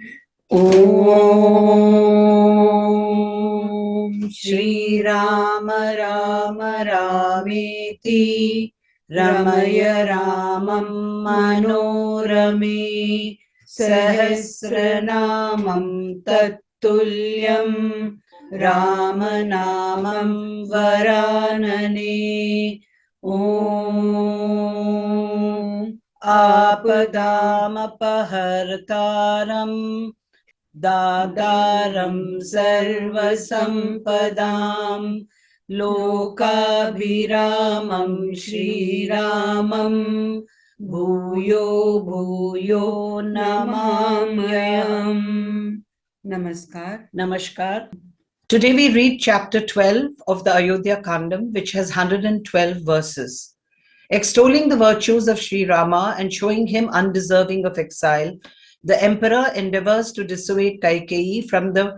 ॐ श्रीराम राम रामेति रमय रामं मनोरमे सहस्रनामं तत्तुल्यं रामनामं वरानने। ॐ आपदामपहर्तारं दातारं सर्वसम्पदां लोकाभिरामं श्रीरामं भूयो भूयो नमाम्यहम्। Namaskar. Today we read chapter 12 of the Ayodhya Kandam, which has 112 verses. Extolling the virtues of Sri Rama and showing him undeserving of exile, the emperor endeavors to dissuade Kaikeyi from the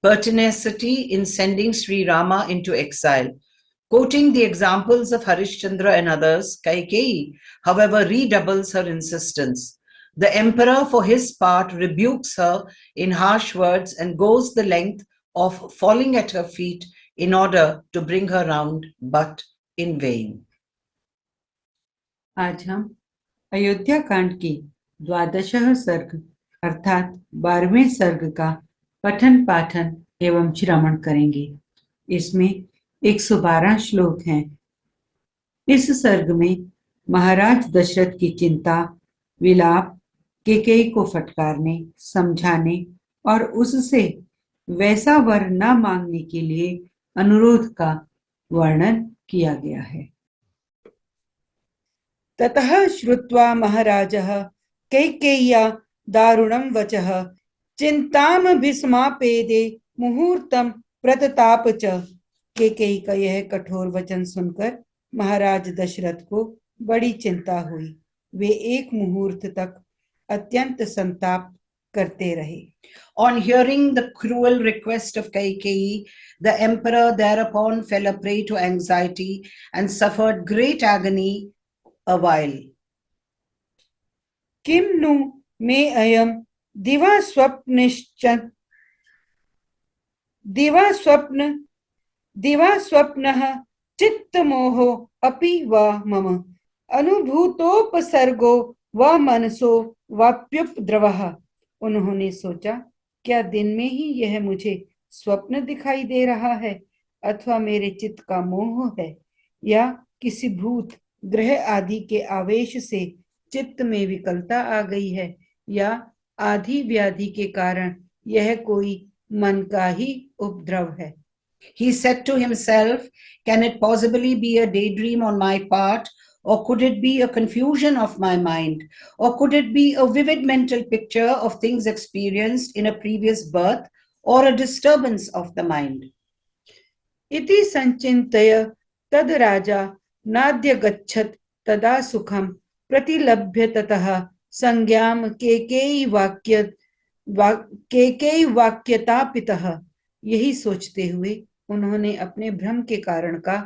pertinacity in sending Sri Rama into exile. Quoting the examples of Harishchandra and others, Kaikeyi, however, redoubles her insistence. The emperor, for his part, rebukes her in harsh words and goes the length of falling at her feet in order to bring her round, but in vain. आज हम अयोध्या कांड की द्वादशः सर्ग अर्थात 12वें सर्ग का पठन पाठन एवं श्रवण करेंगे। इसमें 112 श्लोक हैं। इस सर्ग में महाराज दशरथ की चिंता, विलाप, कैकेयी को फटकारने, समझाने और उससे वैसा वर न मांगने के लिए अनुरोध का वर्णन किया गया है। ततः श्रुत्वा महाराजः कैकेय्या दारुणं वचः चिंताम भीष्मापेदे मुहूर्तम प्रतताप च। कैकेयी का यह कठोर वचन सुनकर महाराज दशरथ को बड़ी चिंता हुई। वे एक मुहूर्त तक अत्यंत संताप करते रहे। On hearing the cruel request of Kaikeyi, the emperor thereupon fell a prey to anxiety and suffered great agony a while. किम नु मे अयम दिवा स्वप्नः चित्तमोहो अपि वा मम अनुभूतोपसर्गो व मनसो वाप्युपद्रवः। उन्होंने सोचा, क्या दिन में ही यह मुझे स्वप्न दिखाई दे रहा है अथवा मेरे चित्त का मोह है या किसी भूत ग्रह आदि के आवेश से चित्त में विकलता आ गई है या आदि व्याधि के कारण यह कोई मन का ही उपद्रव है। He said to himself, can it possibly be a daydream on my part, or could it be a confusion of my mind, or could it be a vivid mental picture of things experienced in a previous birth, or a disturbance of the mind? इति संचिन्तय तद राजा नाद्य गच्छत तदा सुखम प्रतिलभ्य ततः संज्ञाम कैकेयी वाक्यतापितः। यही सोचते हुए उन्होंने अपने भ्रम के कारण का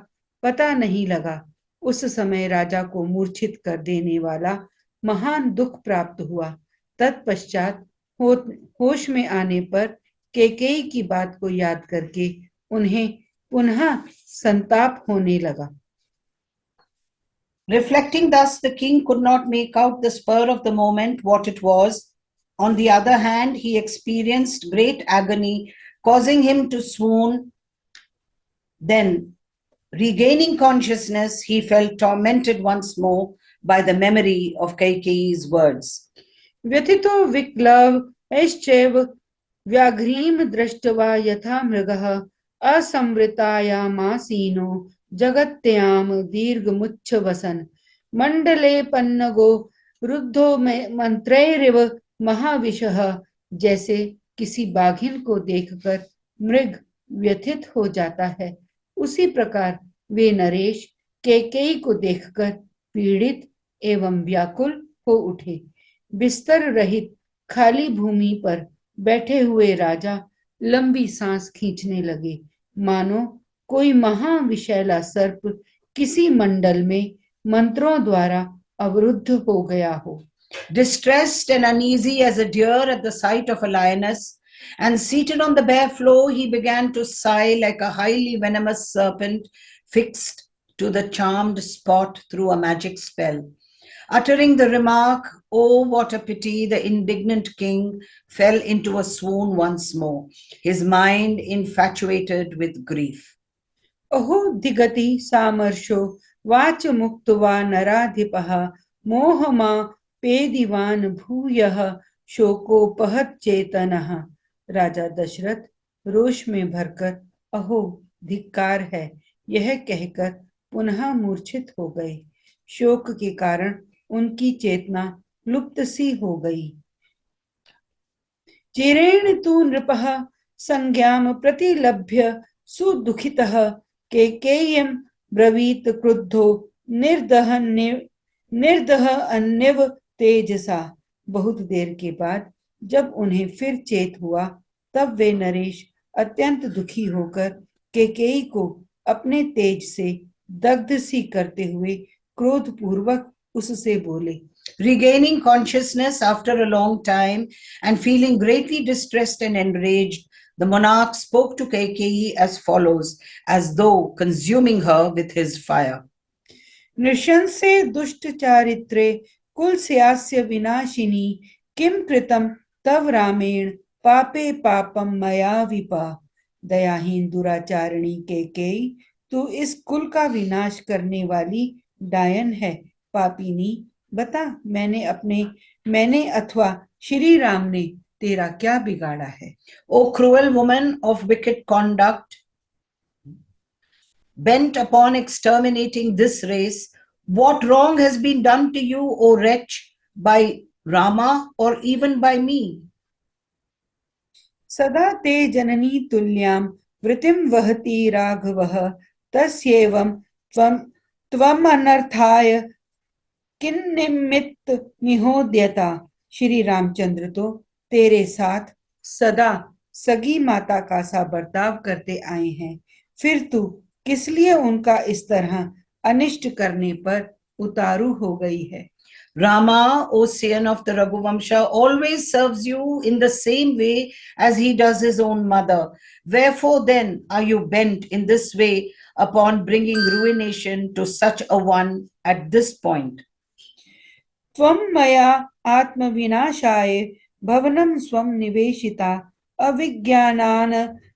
पता नहीं लगा। उस समय राजा को मूर्छित कर देने वाला महान दुख प्राप्त हुआ। तत्पश्चात होश में आने पर कैकेयी की बात को याद करके उन्हें पुनः संताप होने लगा। Reflecting thus, the king could not make out the spur of the moment what it was. On the other hand, he experienced great agony, causing him to swoon. Then, regaining consciousness, he felt tormented once more by the memory of Kaikeyi's words. व्यथितो विक्लवैश्चैव व्याघ्रीं दृष्ट्वा यथा मृगः असंवृतायामासीनो जगत्यां दीर्घमुच्छ्वसन मंडले पन्नगो रुद्धो मंत्रैरिव महाविशः। जैसे किसी बाघिन को देखकर मृग व्यथित हो जाता है, उसी प्रकार वे नरेश कैकेयी को देखकर पीड़ित एवं व्याकुल हो उठे। बिस्तर रहित खाली भूमि पर बैठे हुए राजा लंबी सांस खींचने लगे, मानो कोई महाविशैला सर्प किसी मंडल में मंत्रों द्वारा अवरुद्ध हो गया हो। Distressed and uneasy as a deer at the sight of a lioness, and seated on the bare floor, he began to sigh like a highly venomous serpent fixed to the charmed spot through a magic spell. Uttering the remark, "Oh, what a pity," the indignant king fell into a swoon once more, his mind infatuated with grief. अहो दिगति सामर्शो watch मुक्त्वा नराधिपः मोहमा पेदिवान भूयः शोकोपहत चेतनः। राजा दशरथ रोष में भरकर अहो धिक्कार है यह कहकर पुनः मूर्छित हो गए। शोक के कारण उनकी चेतना लुप्त सी हो गई। चिरेण तु नृपः संज्ञां प्रतिलभ्य सुदुखितः केकेयं ब्रवीत क्रुद्धो निर्दह अन्यव तेजसा। बहुत देर के बाद जब उन्हें फिर चेत हुआ तब वे नरेश अत्यंत दुखी होकर केकेयी को अपने तेज से दग्ध सी करते हुए क्रोधपूर्वक उससे बोले। Regaining consciousness after a long time and feeling greatly distressed and enraged, the monarch spoke to Kaikeyi as follows, as though consuming her with his fire. नृशंसे दुष्ट चारित्रे कुल स्यास्य विनाशिनी किम कृतम तव रामेण पापे पापम मया विपा। दयाहीन दुराचारिणी केकेयी, तू इस कुल का विनाश करने वाली डायन है। पापिनी, बता मैंने अथवा श्री राम ने तेरा क्या बिगाड़ा है। O cruel woman of wicked conduct, bent upon exterminating this race, what wrong has been done to you, O wretch, by Rama or even by me? सदा ते जननी तुल्यां वृतिं वहति राघवः तस्यैवं त्वम् अनर्थाय किन्निमित्त निहोद्यता। श्री रामचंद्र तो तेरे साथ सदा सगी माता का सा बर्ताव करते आए हैं, फिर तू किस लिए उनका इस तरह अनिष्ट करने पर उतारू हो गई है। Rama, O scion of the Raghuvamsha, always serves you in the same way as he does his own mother. Wherefore then are you bent in this way upon bringing ruination to such a one at this point? त्वं मया आत्मविनाशाय भवनं स्वं निवेशिता अविज्ञानान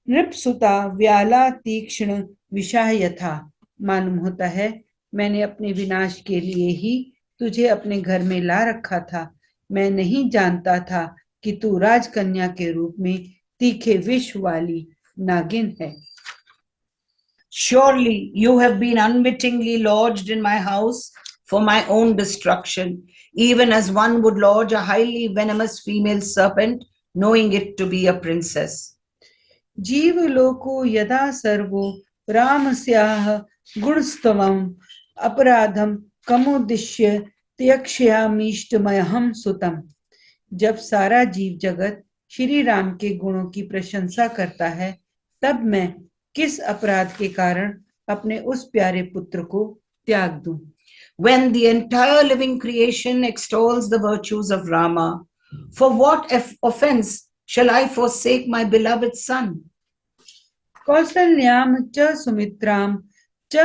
नृपसुता व्याला तीक्ष्ण विषा यथा। मालूम होता है मैंने अपने विनाश के लिए ही तुझे अपने घर में ला रखा था। मैं नहीं जानता था कि तू राजकन्या के रूप में तीखे विष वाली नागिन है। Surely you have been unwittingly lodged in my house for my own destruction, even as one would lodge a highly venomous female serpent, knowing it to be a princess. जीव लोको यदा सर्वो रामस्याः गुणस्तवम् अपराधम कमुद्दिश्य त्यक्ष्यामीष्टमहं सुतम। जब सारा जीव जगत श्री राम के गुणों की प्रशंसा करता है तब मैं किस अपराध के कारण अपने उस प्यारे पुत्र को त्याग दूं। When the entire living creation extols the virtues of Rama, for what offense shall I forsake my beloved son? कौसल्याम च सुमित्राम च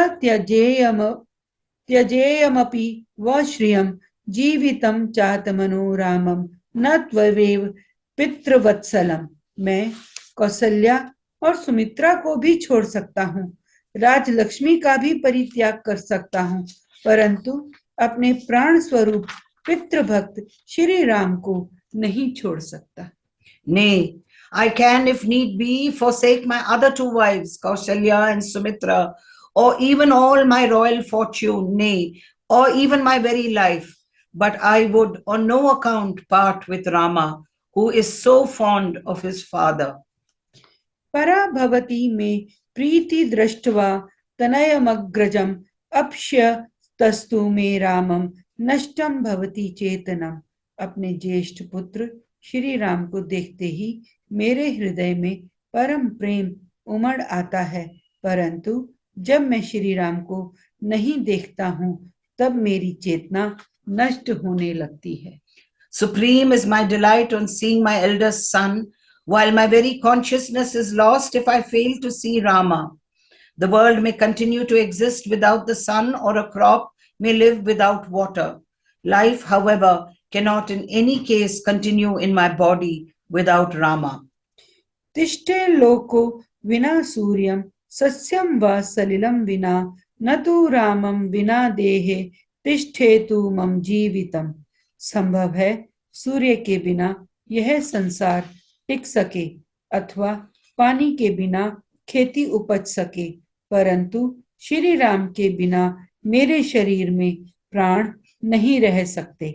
त्यजेयमपि व श्रियम जीवितम चातमनो रामम न त्वमेव पितृवत्सलम। मैं कौसल्या और सुमित्रा को भी छोड़ सकता हूँ, राजलक्ष्मी का भी परित्याग कर सकता हूँ, परंतु अपने प्राण स्वरूप पितृभक्त श्री राम को नहीं छोड़ सकता। Nay, I can, if need be, forsake my other two wives, Kaushalya and Sumitra, or even all my royal fortune, nay, or even my very life. But I would on no account part with Rama, who is so fond of his father. पराभवती में प्रीति दृष्ट्वा तनयमग्रजम अप्स्य तस्तु में रामम नष्टम भवति चेतनम। अपने ज्येष्ठ पुत्र श्री राम को देखते ही मेरे हृदय में परम प्रेम उमड़ आता है, परंतु जब मैं श्री राम को नहीं देखता हूँ तब मेरी चेतना नष्ट होने लगती है। Supreme is my delight on seeing my eldest son, while my very consciousness is lost if I fail to see Rama. The world may continue to exist without the sun, or a crop may live without water. Life, however, cannot in any case continue in my body without Rama. तिष्ठे लोको विना सूर्यं सस्यं वा सलिलं विना न तु रामं विना देहे तिष्ठेतु मम जीवितम। संभव है सूर्य के बिना यह संसार टिक सके अथवा पानी के बिना खेती उपज सके, परंतु श्री राम के बिना मेरे शरीर में प्राण नहीं रह सकते।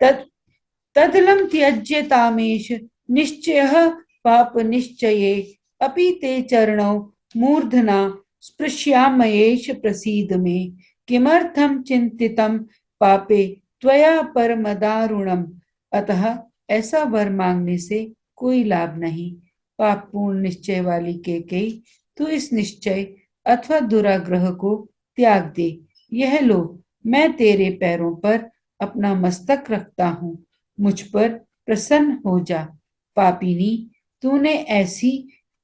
तदलं त्यज्यतामेष निश्चयः पाप निश्चये अपि ते चरणौ मूर्धना स्पृश्यामयेष प्रसीद मे किमर्थं चिंतितं पापे त्वया परमदारुणम्। अतः ऐसा वर मांगने से कोई लाभ नहीं। पाप पूर्ण निश्चय वाली कैकेयी, तू इस निश्चय अथवा दुराग्रह को त्याग दे। यह लो, मैं तेरे पैरों पर अपना मस्तक रखता हूँ, मुझ पर प्रसन्न हो जा। पापिनी, तूने ऐसी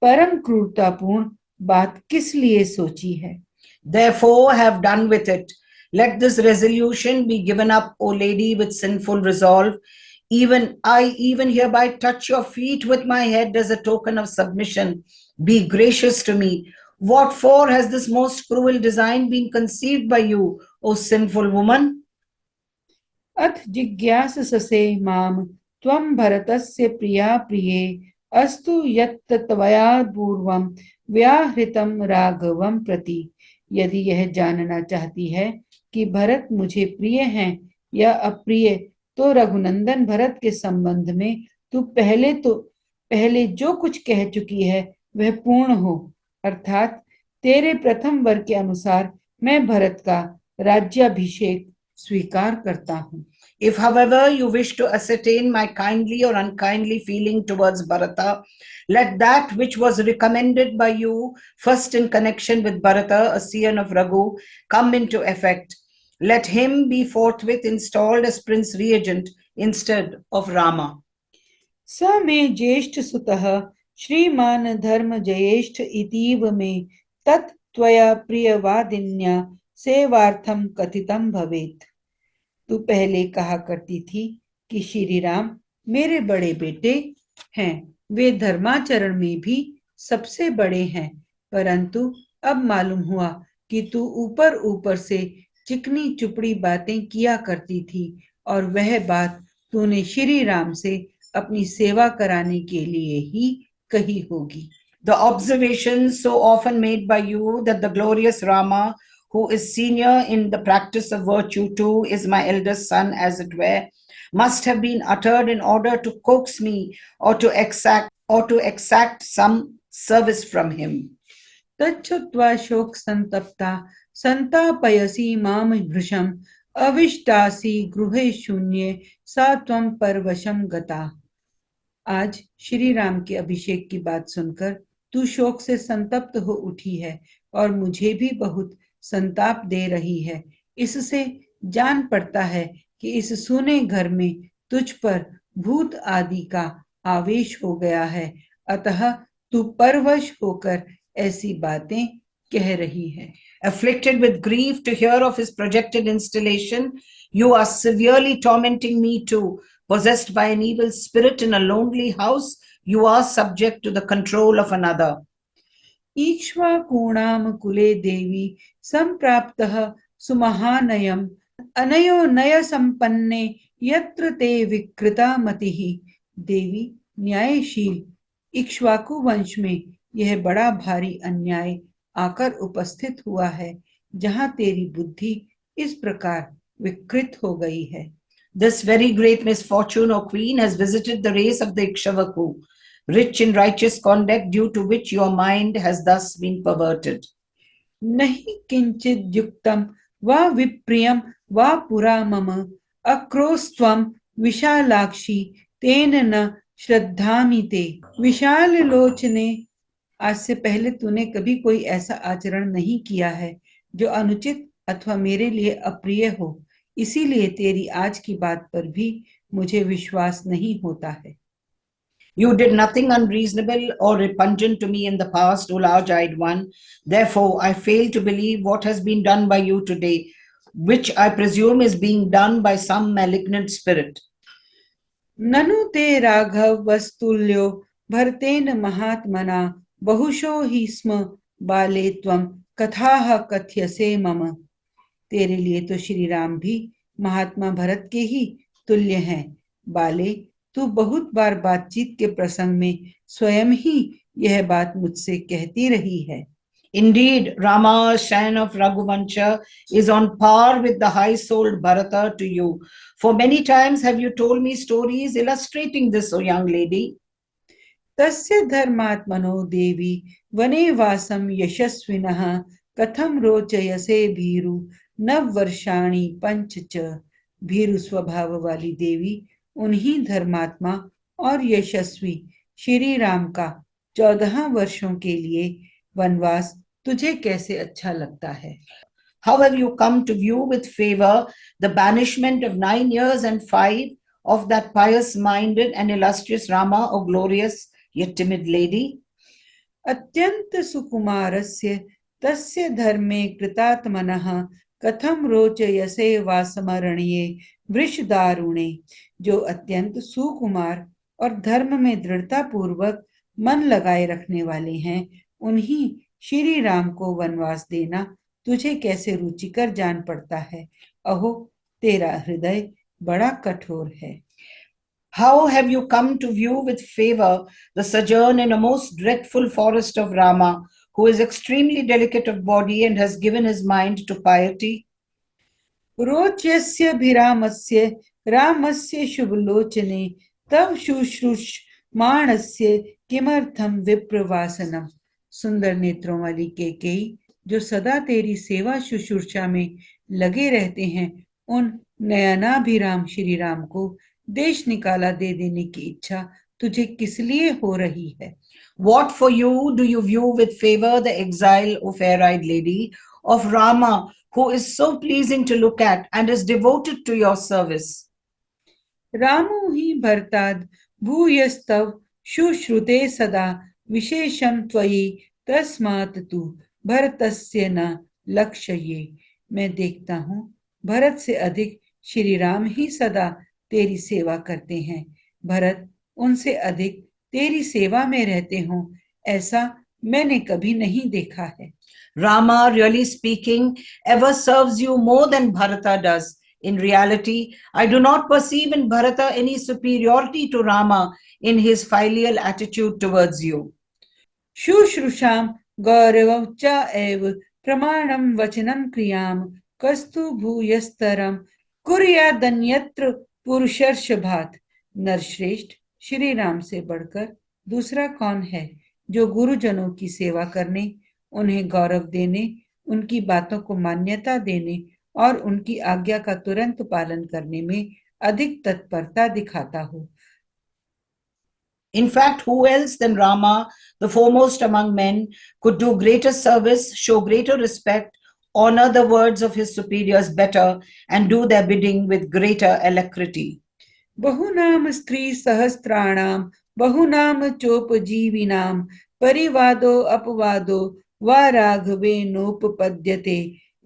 परम क्रूरतापूर्ण बात किस लिए सोची है? Therefore, have done with it. Let this resolution be given up, O lady with sinful resolve. I hereby touch your feet with my head as a token of submission. Be gracious to me. What for has this most cruel design been conceived by you, O sinful woman? अथ जिज्ञाससे माम त्वं भरतस्य प्रिया प्रिये अस्तु यत् त्वया पूर्वं व्याहृतं राघवं प्रति। यदि यह जानना चाहती है कि भरत मुझे प्रिय हैं या अप्रिय, तो रघुनंदन भरत के संबंध में तू पहले जो कुछ कह चुकी है वह पूर्ण हो, अर्थात तेरे प्रथम वर के अनुसार मैं भरत का राज्याभिषेक स्वीकार करता हूँ। If, however, you wish to ascertain my kindly or unkindly feeling towards Bharata, let that which was recommended by you first in connection with Bharata, a scion of Raghu, come into effect. Let him be forthwith installed as Prince Regent instead of Rama. स मे ज्येष्ठ सुतः श्रीमान धर्म ज्येष्ठ इतीव मे तत् त्वया प्रियवादिन्या सेवार्थम कथितम भवेत्। तू पहले कहा करती थी कि श्री राम मेरे बड़े बेटे हैं, वे धर्माचरण में भी सबसे बड़े हैं, परंतु अब मालूम हुआ कि तू ऊपर ऊपर से चिकनी चुपड़ी बातें किया करती थी, और वह बात तूने श्री राम से अपनी सेवा कराने के लिए ही कही होगी। The observations so often made by you that the glorious Rama, who is senior in the practice of virtue too, is my eldest son, as it were, must have been uttered in order to coax me or to exact some service from him. तच्छ्रुत्वा शोक संतप्ता संतापयसि माम भृशम अविष्टासि गृहे शून्ये सा त्वं परवशम गता। आज श्री राम के अभिषेक की बात सुनकर तू शोक से संतप्त हो उठी है और मुझे भी बहुत संताप दे रही है। इससे जान पड़ता है कि इस सूने घर में तुझ पर भूत आदि का आवेश हो गया है, अतः तू परवश होकर ऐसी बातें कह रही है। Afflicted with grief to hear of his projected installation, you are severely tormenting me too. Possessed by an evil spirit in a lonely house, you are subject to the control of another. ईक्ष्वाकूणाम कुले देवी संप्राप्तः सुमहानयम् अनयो नय संपन्ने यत्र ते विकृता मतिः। देवी, न्यायशील इक्ष्वाकु वंश में यह बड़ा भारी अन्याय आकर उपस्थित हुआ है, जहाँ तेरी बुद्धि इस प्रकार विकृत हो गई है। This very great misfortune, O queen, has visited the race of the Ikshavaku, rich in righteous conduct, due to which your mind has thus been perverted. नहीं किंचित युक्तम वा विप्रियम वा पुरा मम अक्रोस्त्वम विशालाक्षी तेन न श्रद्धामि ते। विशाल लोचने, आज से पहले तूने कभी कोई ऐसा आचरण नहीं किया है जो अनुचित अथवा मेरे लिए अप्रिय हो, इसीलिए तेरी आज की बात पर भी मुझे विश्वास नहीं होता है। You did nothing unreasonable or repugnant to me in the past, O large-eyed one. Therefore, I fail to believe what has been done by you today, which I presume is being done by some malignant spirit. ननु ते राघव वस्तुल्यो भरतेन महात्मना बहुशो हि स्म बाले त्वं कथाः कथ्यसे मम। तेरे लिए तो श्री राम भी महात्मा भरत के ही तुल्य हैं। बाले, तू बहुत बार बातचीत के प्रसंग में स्वयं ही यह बात मुझसे कहती रही है। Indeed, Rama, son of Raghuvancha, is on par with the high-souled Bharata to you. For many times have you told me stories illustrating this, O young lady. तस्य धर्मात्मनो देवी वने वासम यशस्विनः कथम रोचयसे भीरु नव वर्षाणि पंच च। भीरु स्वभाव वाली देवी उन्हीं धर्मात्मा और यशस्वी श्री राम का 14 वर्षों के लिए वनवास तुझे कैसे अच्छा लगता है। How have you come to view with favor the banishment of 9 years and 5 of that pious-minded and illustrious Rama, O glorious yet timid lady? अत्यंत सुकुमारस्य तस्य धर्मे कृतात्मनः कथम रोचयसे वासमरण्ये वृषदारुणे। जो अत्यंत सुकुमार और धर्म में दृढ़ता पूर्वक मन लगाए रखने वाले हैं, उन्हीं श्री राम को वनवास देना तुझे कैसे रुचिकर जान पड़ता है। अहो, तेरा हृदय बड़ा कठोर है। How have you come to view with favor the sojourn in a most dreadful forest of Rama, who is extremely delicate of body and has given his mind to piety? रोच्यस्यभिरामस्य रामस्य शुभलोचने तव शुश्रूषमाणस्य किमर्थम विप्रवासनम। सुंदर नेत्रों वाली केकई, जो सदा तेरी सेवा शुश्रूषा में लगे रहते हैं, उन नयनाभिराम श्री राम को देश निकाला दे देने की इच्छा तुझे किस लिए हो रही है। What for you do you view with favor the exile, O fair-eyed lady, of Rama, who is so pleasing to look at and is devoted to your service? रामो हि भरताद भूयस्तव शुश्रुते सदा विशेषम त्वयि तस्मात् तु भरतस्य न लक्ष्ये। मैं देखता हूँ भरत से अधिक श्री राम ही सदा तेरी सेवा करते हैं। भरत उनसे अधिक तेरी सेवा में रहते हों, ऐसा मैंने कभी नहीं देखा है। Rama, really speaking, ever serves you more than Bharata does. In reality, I do not perceive in Bharata any superiority to Rama in his filial attitude towards you. शुश्रूषाम गौरव च एव प्रमाणम वचनम क्रियाम कस्तु भूयस्तरम कुर्यादन्यत्र पुरुषर्षभात। नरश्रेष्ठ, श्री राम से बढ़कर दूसरा कौन है जो गुरुजनों की सेवा करने, उन्हें गौरव देने, उनकी बातों को मान्यता देने और उनकी आज्ञा का तुरंत पालन करने में अधिक तत्परता दिखाता हो। In fact, who else than Rama, the foremost among men, could do greater service, show greater respect, honor the words of his superiors better, and do their bidding with greater alacrity? बहुनाम स्त्री सहस्त्राणाम बहुनाम चोपजीविनाम परिवादो अपवादो वा राघवे नोपपद्यते।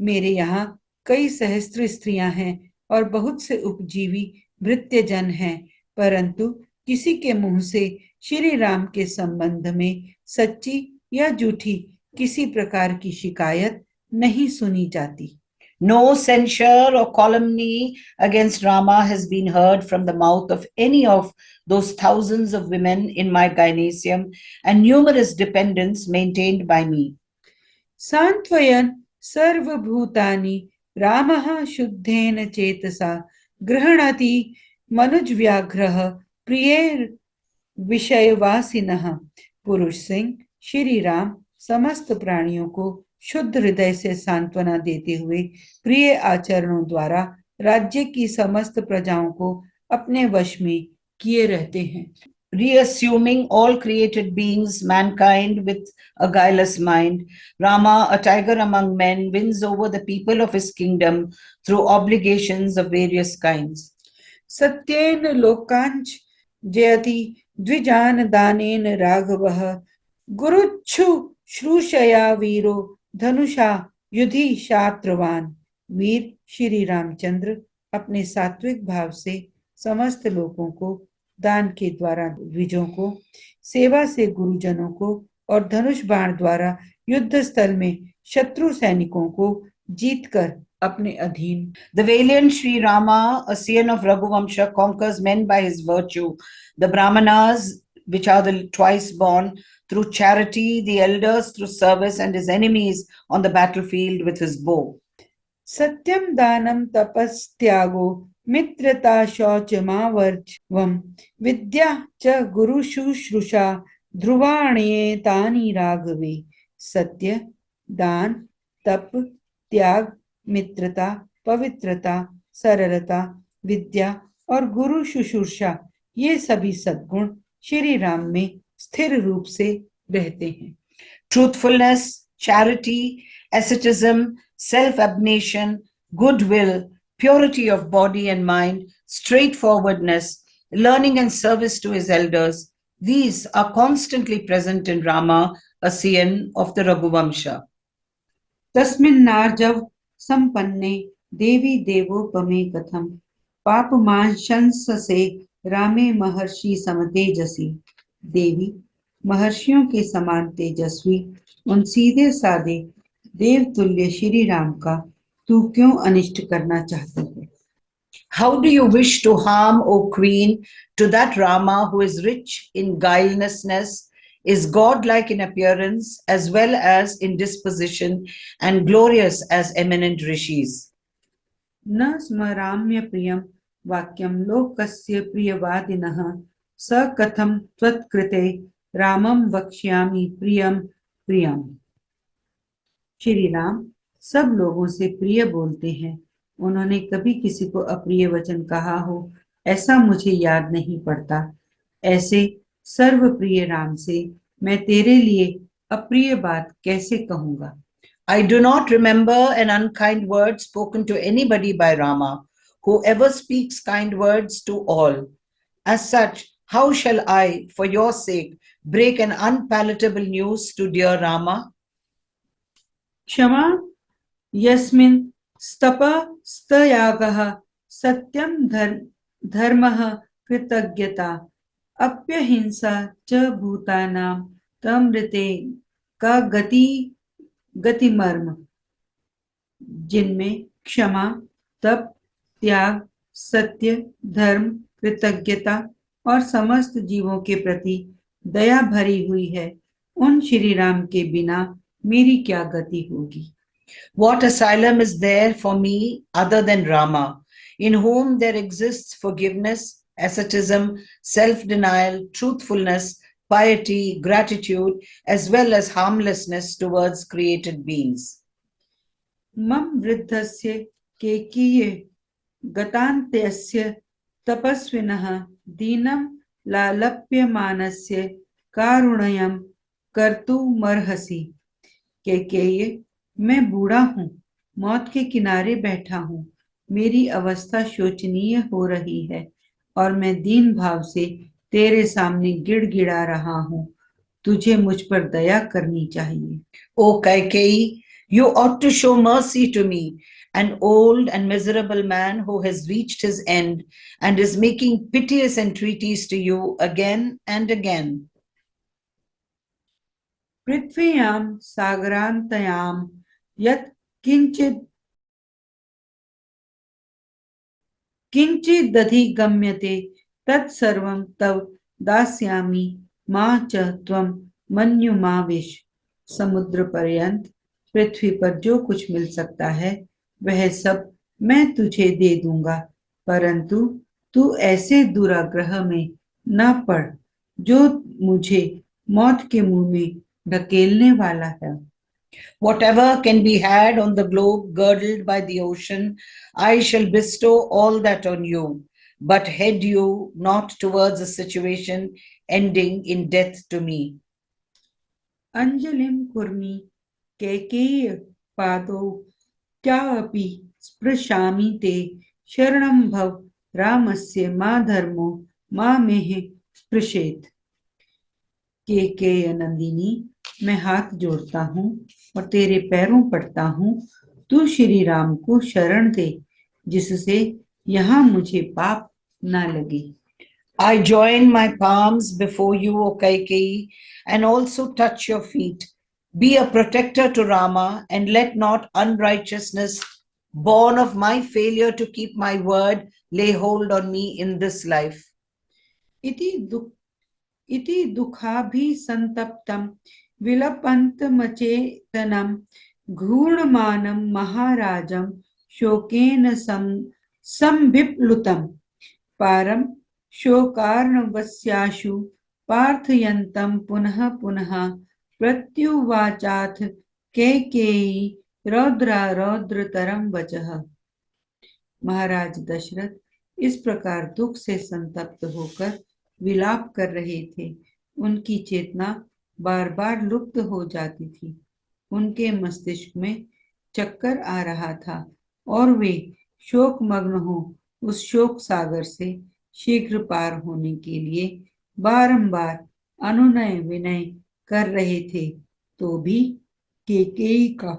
मेरे यहाँ कई सहस्त्र स्त्रियां हैं और बहुत से उपजीवी भृत्यजन हैं, परंतु किसी के मुंह से श्री राम के संबंध में सच्ची या झूठी किसी प्रकार की शिकायत नहीं सुनी जाती। No censure or calumny against Rama has been heard from the mouth of any of those thousands of women in my gynecium and numerous dependents maintained by me. सांत्वयन सर्वभूतानि रामः शुद्धेन चेतसा गृह्णाति मनुजव्याघ्रः प्रिय विषयवासिनः। पुरुष सिंह श्री राम समस्त प्राणियों को शुद्ध हृदय से सांत्वना देते हुए प्रिय आचरणों द्वारा राज्य की समस्त प्रजाओं को अपने वश में किए रहते हैं। Reassuming all created beings, mankind with a guileless mind, Rama, a tiger among men, wins over the people of his kingdom through obligations of various kinds. सत्येन लोकांच जयति द्विजान दानेन राघवः गुरुच्छु श्रूषया वीरो धनुषा युधि शात्रवान। वीर श्री रामचंद्र अपने सात्विक भाव से समस्त लोगों को, दान के द्वारा द्विजों को, सेवा से गुरुजनों को और धनुष बाण द्वारा युद्ध स्थल में शत्रु सैनिकों को जीतकर अपने अधीन। The valiant Sri Rama, a scion of Raghuvamsha, conquers men by his virtue, the Brahmanas, which are the twice born, through charity, the elders through service, and his enemies on the battlefield with his bow. सत्यम दानम तपस्त्यागो मित्रता शौचमावर्जवम विद्या च गुरु शुश्रूषा ध्रुवाण्येतानि राघवे। सत्य, दान, तप, त्याग, मित्रता, पवित्रता, सरलता, विद्या और गुरु शुश्रूषा, ये सभी सद्गुण श्री राम में स्थिर रूप से रहते हैं। Truthfulness, charity, asceticism, self-abnegation, goodwill, purity of body and mind, straightforwardness, learning and service to his elders, these are constantly present in Rama, a scion of the Raghuvamsha. तस्मिन्नार्जव संपन्ने देवी देवोपमे कथम पापमाशंससे रामे महर्षि समतेजसी। देवी, महर्षियों के समान तेजस्वी उन सीधे साधे देवतुल्य श्री राम का तू क्यों अनिष्ट करना चाहती है? How do you wish to harm, O queen, to that Rama who is rich in guilelessness, is godlike in appearance as well as in disposition, and glorious as eminent rishis? न स्मराम्य प्रियम वाक्यम लोकस्य प्रियवादिनः स कथम त्वत्कृते रामम वक्ष्यामि प्रियम प्रियम। श्री राम सब लोगों से प्रिय बोलते हैं, उन्होंने कभी किसी को अप्रिय वचन कहा हो ऐसा मुझे याद नहीं पड़ता। ऐसे सर्वप्रिय राम से मैं तेरे लिए अप्रिय बात कैसे कहूंगा? I do not remember an unkind word spoken to anybody by Rama, who ever speaks kind words to all. As such, how shall I, for your sake, break an unpalatable news to dear Rama? क्षमा यस्मिन् स्तप स्तयागः सत्यम धर्मः कृतज्ञता अप्यहिंसा च भूतानां तमृते का गतिमर्म। जिनमें क्षमा, तप, त्याग, सत्य, धर्म, कृतज्ञता और समस्त जीवों के प्रति दया भरी हुई है, उन श्री राम के बिना मेरी क्या गति होगी? What asylum is there for me other than Rama, in whom there exists forgiveness, asceticism, self-denial, truthfulness, piety, gratitude, as well as harmlessness towards created beings? मम वृद्धस्य केकीये गतान्त्यस्य तपस्विनः दीनं लालप्यमानस्य कारुण्यं कर्तुमर्हसि। केकेय, मैं बूढ़ा हूँ, मौत के किनारे बैठा हूँ, मेरी अवस्था शोचनीय हो रही है और मैं दीन भाव से तेरे सामने गिड़गिड़ा रहा हूँ, तुझे मुझ पर दया करनी चाहिए। O Kaikeyi, you ought to show mercy to me, an old and miserable man who has reached his end and is making piteous entreaties to you again and again. पृथ्व्यां सागरान्तयां यत् किञ्चिदधिगम्यते तत्सर्वं तव दास्यामि मा च त्वं मन्युमाविश। समुद्र पर्यंत पृथ्वी पर जो कुछ मिल सकता है वह सब मैं तुझे दे दूंगा, परंतु तू ऐसे दुराग्रह में न पड़ जो मुझे मौत के मुंह में ढकेलने वाला है। Whatever can be had on the globe girdled by the ocean, I shall bestow all that on you, but head you not towards a situation ending in death to me. अंजलिं Kurmi Kaikeyi पादौ क्यापि स्पृशामि ते शरणं भव रामस्य मा धर्मो मा मेह स्पृशेत। केकेय नंदिनी, मैं हाथ जोड़ता हूँ और तेरे पैरों पड़ता हूँ, तू श्री राम को शरण दे, जिससे यहाँ मुझे पाप ना लगे। I join my palms before you, O Kaikeyi, and also touch your feet. Be a protector to Rama, and let not unrighteousness, born of my failure to keep my word, lay hold on me in this life. इति दुःखाभिसन्तप्तं विलपन्तमचेतनं घूर्णमानं महाराजं शोकेन संविप्लुतं पारं शोकार्णवस्याशु प्रार्थयन्तं पुनः पुनः प्रत्युवाचाथ कैकेयी रौद्रतरं वचः। महाराज दशरथ इस प्रकार दुख से संतप्त होकर विलाप कर रहे थे। उनकी चेतना बार बार लुप्त हो जाती थी, उनके मस्तिष्क में चक्कर आ रहा था और वे शोकमग्न हो उस शोक सागर से शीघ्र पार होने के लिए बारंबार अनुनय विनय कर रहे थे, तो भी केकेयी का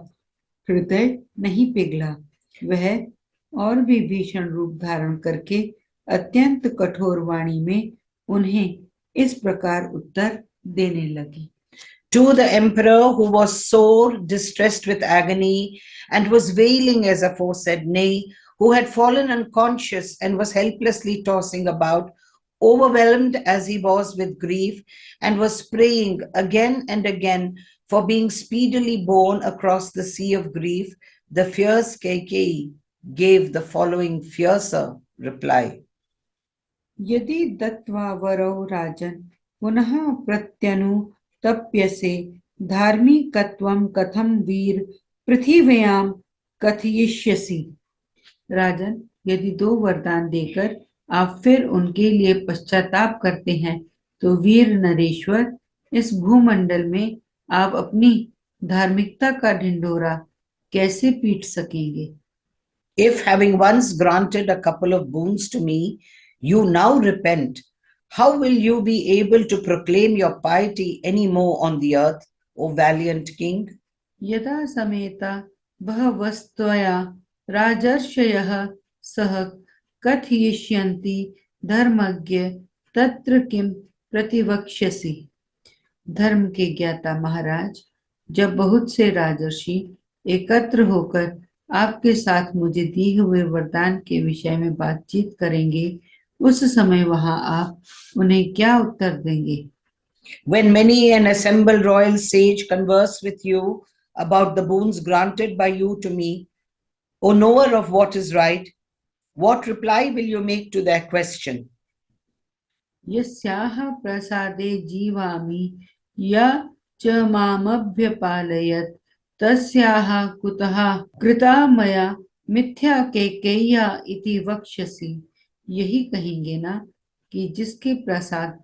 हृदय नहीं पिघला। वह और भी भीषण रूप धारण करके अत्यंत कठोर वाणी में उन्हें इस प्रकार उत्तर देने लगी। To the emperor, who was sore distressed with agony and was wailing as aforesaid, nay, who had fallen unconscious and was helplessly tossing about, overwhelmed as he was with grief, and was praying again and again for being speedily borne across the sea of grief, the fierce Kaikeyi gave the following fiercer reply. यदि दत्त्वा वरौ राजन् पुनः प्रत्यनुतप्यसे धार्मिकत्वं कथं वीर पृथिव्यां कथयिष्यसि। राजन, यदि 2 वरदान देकर आप फिर उनके लिए पश्चाताप करते हैं, तो वीर नरेश्वर, इस भूमंडल में आप अपनी धार्मिकता का ढिंढोरा कैसे पीट सकेंगे। If having once granted a couple of boons to me, you now repent, how will you be able to proclaim your piety any more on the earth, O valiant king? यदा समेता बहवस्त्वया राजर्षयः सह कथयिष्यन्ति धर्मज्ञ तत्र किं प्रतिवक्ष्यसि। धर्म के ज्ञाता महाराज, जब बहुत से राजर्षि एकत्र होकर आपके साथ मुझे दिए हुए वरदान के विषय में बातचीत करेंगे, उस समय वहां आप उन्हें क्या उत्तर देंगे। When many an assembled royal sage converse with you about the boons granted by you to me, O knower of what is right, what reply will you make to their question? यस्याः प्रसादे जीवामि य च मामभ्यपालयत् तस्याः कुतः कृता मया मिथ्या केकय्या इति वक्ष्यसि। यही कहेंगे ना कि जिसके प्रसाद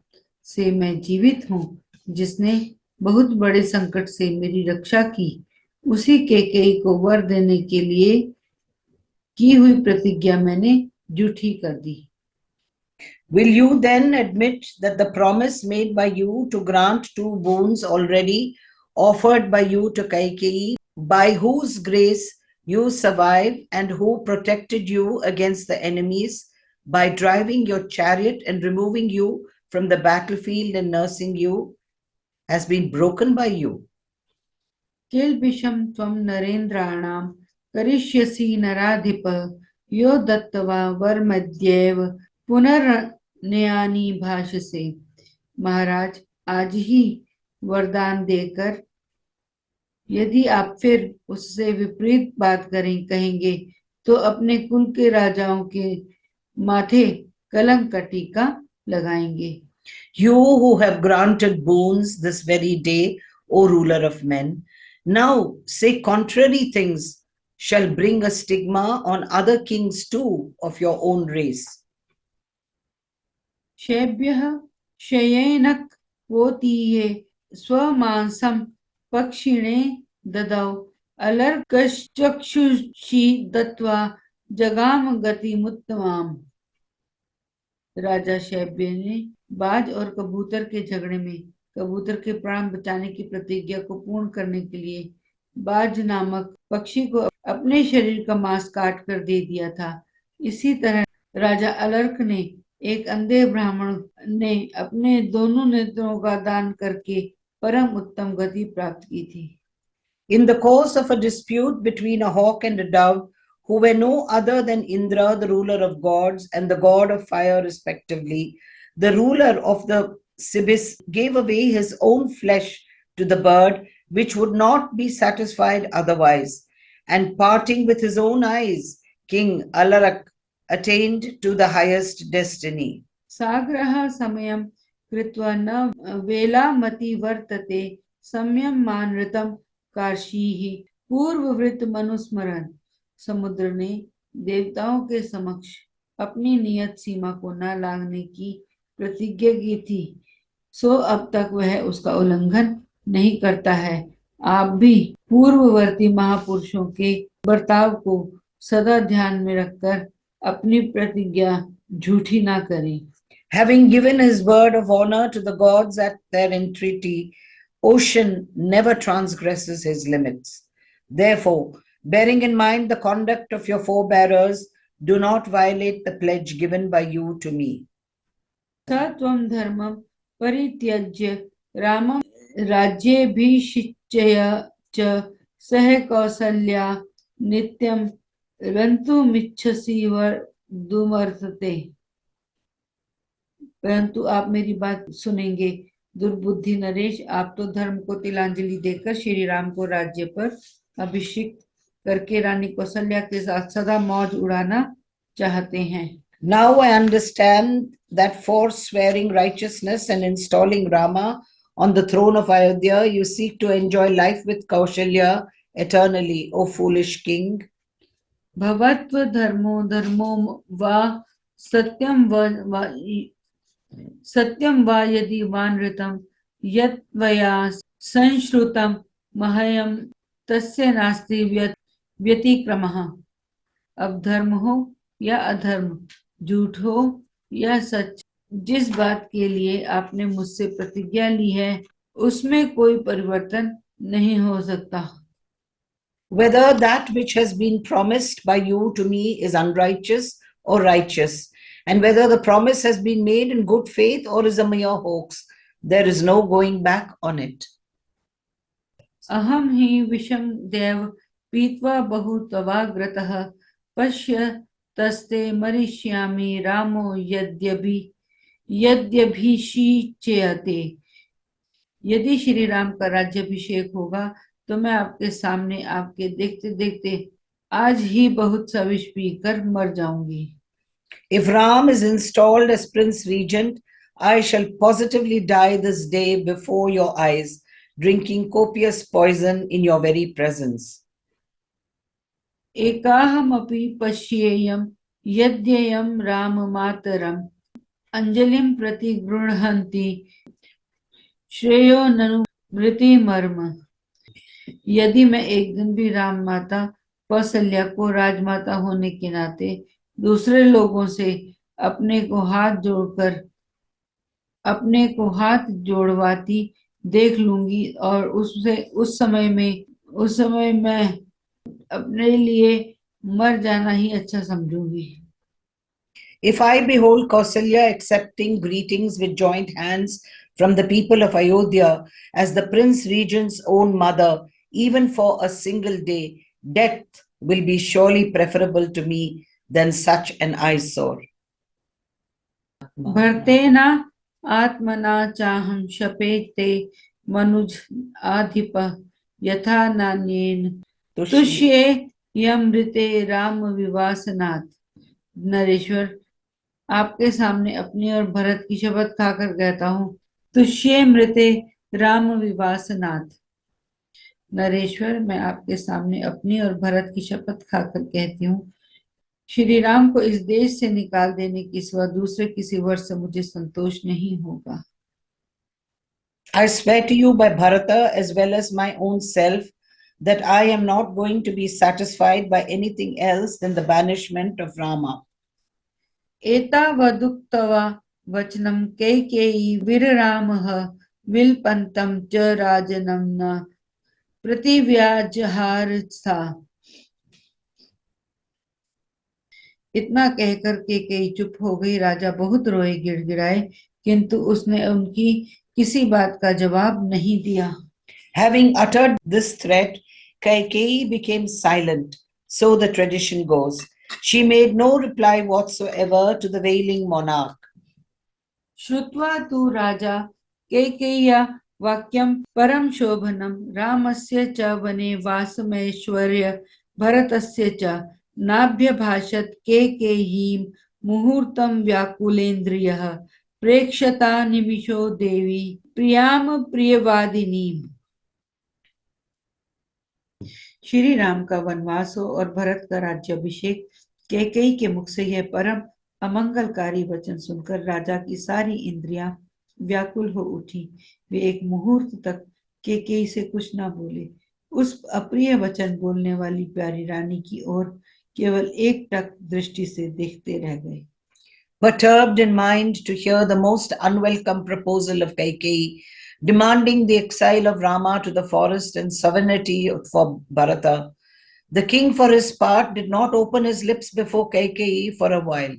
से मैं जीवित हूँ, जिसने बहुत बड़े संकट से मेरी रक्षा की, उसी केकयी को वर देने के लिए की हुई प्रतिज्ञा मैंने झूठी कर दी। Will you then admit that the promise made by you to grant 2 boons already offered by you to Kaikeyi, by whose grace you survived and who protected you against the enemies by driving your chariot and removing you from the battlefield and nursing you, has been broken by you? किल्बिषं त्वं नरेन्द्राणां करिष्यसि नराधिप यो दत्त्वा वरमद्यैव पुनर्नयानि भाषसे। महाराज, आज ही वरदान देकर यदि आप फिर उससे विपरीत बात कहेंगे, तो अपने कुल के राजाओं के माथे कलंक का टीका लगाएंगे। You who have granted boons this very day, O ruler of men, now say contrary things shall bring a stigma on other kings too of your own race. शेभ्यः शयेनक पोतीये स्वमांसं पक्षिणे ददौ अलर्कश्चक्षुषी दत्त्वा जगाम गतिमुत्तमाम्। राजा शैब्य ने बाज और कबूतर के झगड़े में कबूतर के प्राण बचाने की प्रतिज्ञा को पूर्ण करने के लिए बाज नामक पक्षी को अपने शरीर का मांस काट कर दे दिया था। इसी तरह राजा अलर्क ने एक अंधे ब्राह्मण ने अपने दोनों नेत्रों का दान करके परम उत्तम गति प्राप्त की थी। In the course of a dispute between a hawk and a dove, who were no other than Indra, the ruler of gods, and the god of fire, respectively, the ruler of the Sibis gave away his own flesh to the bird, which would not be satisfied otherwise. And parting with his own eyes, King Alarak attained to the highest destiny. साग्रह समयं कृत्वा न वेलामति वर्तते सम्यं मानृतं काशीः पूर्ववृत मनुस्मरण। समुद्र ने देवताओं के समक्ष अपनी नियत सीमा को न लांघने की प्रतिज्ञा की थी, सो अब तक वह उसका उल्लंघन नहीं करता है। आप भी पूर्ववर्ती महापुरुषों के बर्ताव को सदा ध्यान में रखकर अपनी प्रतिज्ञा झूठी ना करें। Having given his word of honor to the gods at their entreaty, ocean never transgresses his limits. Therefore, bearing in mind the conduct of your forebearers, do not violate the pledge given by you to me. सत्वं धर्मं परित्यज्य रामं राज्येऽभिषिच्य च सह कौसल्या नित्यं रन्तुमिच्छसि वरदुमर्तते। परंतु आप मेरी बात सुनेंगे दुर्बुद्धि नरेश, आप तो धर्म को तिलांजलि देकर श्री राम को राज्य पर अभिषिक्त करके रानी कौशल्या के साथ सदा मौज उड़ाना चाहते हैं। Now I understand that for swearing righteousness and installing Rama on the throne of Ayodhya, you seek to enjoy life with Kaushalya eternally, O foolish king. भवत्व धर्मो धर्मो वा सत्यं वा यदि वानृतं यत् वया संश्रुतं मह्यं तस्य नास्ति व्यतिक्रमः। अब धर्म हो या अधर्म, झूठ हो या सच, जिस बात के लिए आपने मुझसे प्रतिज्ञा ली है उसमें कोई परिवर्तन नहीं हो सकता। Whether that which has been promised by you to me is unrighteous or righteous, and whether the promise has been made in good faith or is a mere hoax, there is no going back on it. अहम हि विषम देव पीत्वा बहुतवाग्रतः पश्य taste मरिष्यामि रामो यद्यभिषिच्यते। यदि श्री राम का राज्याभिषेक होगा तो मैं आपके सामने आपके देखते देखते आज ही बहुत सा विष पीकर मर जाऊंगी। If Ram is installed as Prince Regent, I shall positively die this day before your eyes, drinking copious poison in your very presence. एकाहमपि पश्येयं यद्ययं राममातरम् अंजलिं प्रति गृह्णन्ति श्रेयो ननु मृतिमर्म। यदि मैं एक दिन भी राम माता कौशल्या को राजमाता होने के नाते दूसरे लोगों से अपने को हाथ जोड़वाती देख लूंगी और उस समय मैं अपने लिए मर जाना ही अच्छा समझूंगी। If I behold Kausalya accepting greetings with joint hands from the people of Ayodhya as the Prince Regent's own mother, even for a single day, death will be surely preferable to me than such an eyesore. भर्तेना आत्मना चाहं शपेते मनुज आधिप यथा नान्येन तुष्ये यमृते राम विवासनाथ। नरेश्वर, आपके सामने अपनी और भरत की शपथ खाकर कहता हूँ, तुष्ये मृते राम विवासनाथ। नरेश्वर, मैं आपके सामने अपनी और भरत की शपथ खाकर कहती हूँ, श्री राम को इस देश से निकाल देने के सिवा दूसरे किसी वर से मुझे संतोष नहीं होगा। I swear to you by Bharata as well as my own self that I am not going to be satisfied by anything else than the banishment of Rama. एतावदुक्त्वा वचनं कैकेयी वीररामः विलपन्तं च राजनं न प्रतिव्याजहार था। इतना कहकर केकई चुप हो गई। राजा बहुत रोए, गिड़गिड़ाए, किंतु उसने उनकी किसी बात का जवाब नहीं दिया। Having uttered this threat, Kaikeyi became silent, so the tradition goes. She made no reply whatsoever to the wailing monarch. श्रुत्वा तु राजा कैकेय्या वाक्यं परम शोभनं रामस्य च वने वासमैश्वर्य भरतस्य च नाभ्यभाषत कैकेयीं मुहूर्तं व्याकुलेन्द्रियः प्रेक्षता निमिषो देवी प्रियाम प्रियवादिनीम्। श्री राम का वनवास हो और भरत का राज्याभिषेक, कैकेयी के मुख से यह परम अमंगलकारी वचन सुनकर राजा की सारी इंद्रियां व्याकुल हो उठी। वे एक मुहूर्त तक कैकेयी से कुछ न बोले। उस अप्रिय वचन बोलने वाली प्यारी रानी की ओर केवल एक टक दृष्टि से देखते रह गए। Perturbed in mind to hear the most unwelcome proposal of Kaikeyi, demanding the exile of Rama to the forest and sovereignty for Bharata, the king, for his part, did not open his lips before Kaikeyi for a while.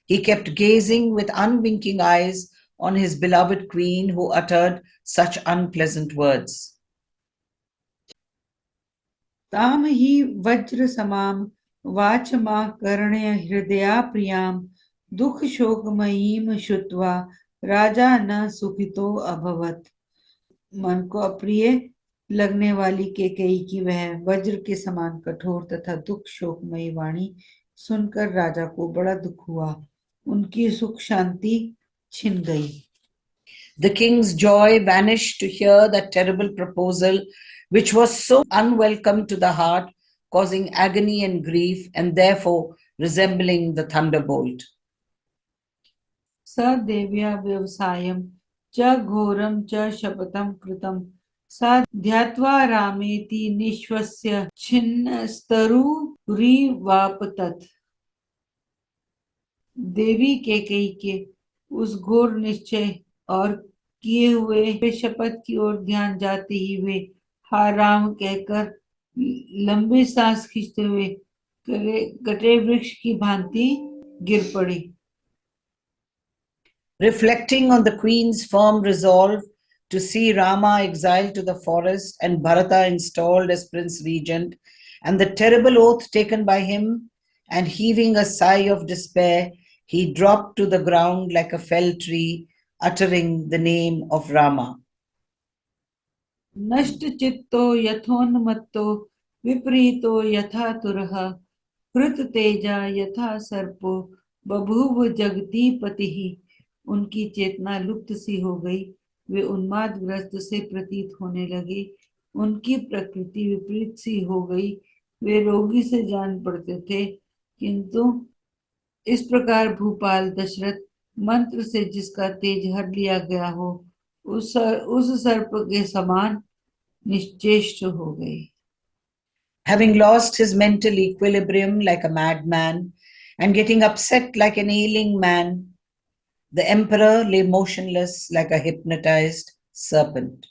He kept gazing with unwinking eyes on his beloved queen who uttered such unpleasant words. ताम ही वज्र समाम वाचमा कर्ण्य हृदया Priam दुख शोकमयीम श्रुत्वा राजा न सुखितो अभवत। मन को अप्रिय लगने वाली कैकेयी की वह वज्र के समान कठोर तथा दुख शोकमयी वाणी सुनकर राजा को बड़ा दुख हुआ। उनकी सुख शांति छिन गई। The king's joy vanished to hear that terrible proposal, which was so unwelcome to the heart, causing agony and grief, and therefore resembling the thunderbolt. स देव्या व्यवसायं च घोरं च शपथं कृतं सा ध्यात्वा रामेति निश्वस्य छिन्नस्तरुरिवापतत्। देवी कैकेयी के उस घोर निश्चय और किए हुए शपथ की ओर ध्यान जाते ही वे हा राम कहकर लंबे सांस खींचते हुए कटे वृक्ष की भांति गिर पड़ी। Reflecting on the queen's firm resolve to see Rama exiled to the forest and Bharata installed as prince regent, and the terrible oath taken by him, and heaving a sigh of despair, he dropped to the ground like a felled tree, uttering the name of Rama. नष्ट चित्तो यथोन्मत्तो विपरीतो यथा तुरः कृत तेजा यथा सर्पो बभूव जगदीपतिः। उनकी चेतना लुप्त सी हो गई। वे उन्मादग्रस्त से प्रतीत होने लगे। उनकी प्रकृति विपरीत सी हो गई। वे रोगी से जान पड़ते थे, किंतु इस प्रकार भूपाल दशरथ मंत्र से जिसका तेज हर लिया गया हो, उस सर्प के समान निश्चेष्ट हो गए। Having lost his mental equilibrium like a madman and getting upset like an ailing man, the emperor lay motionless like a hypnotized serpent.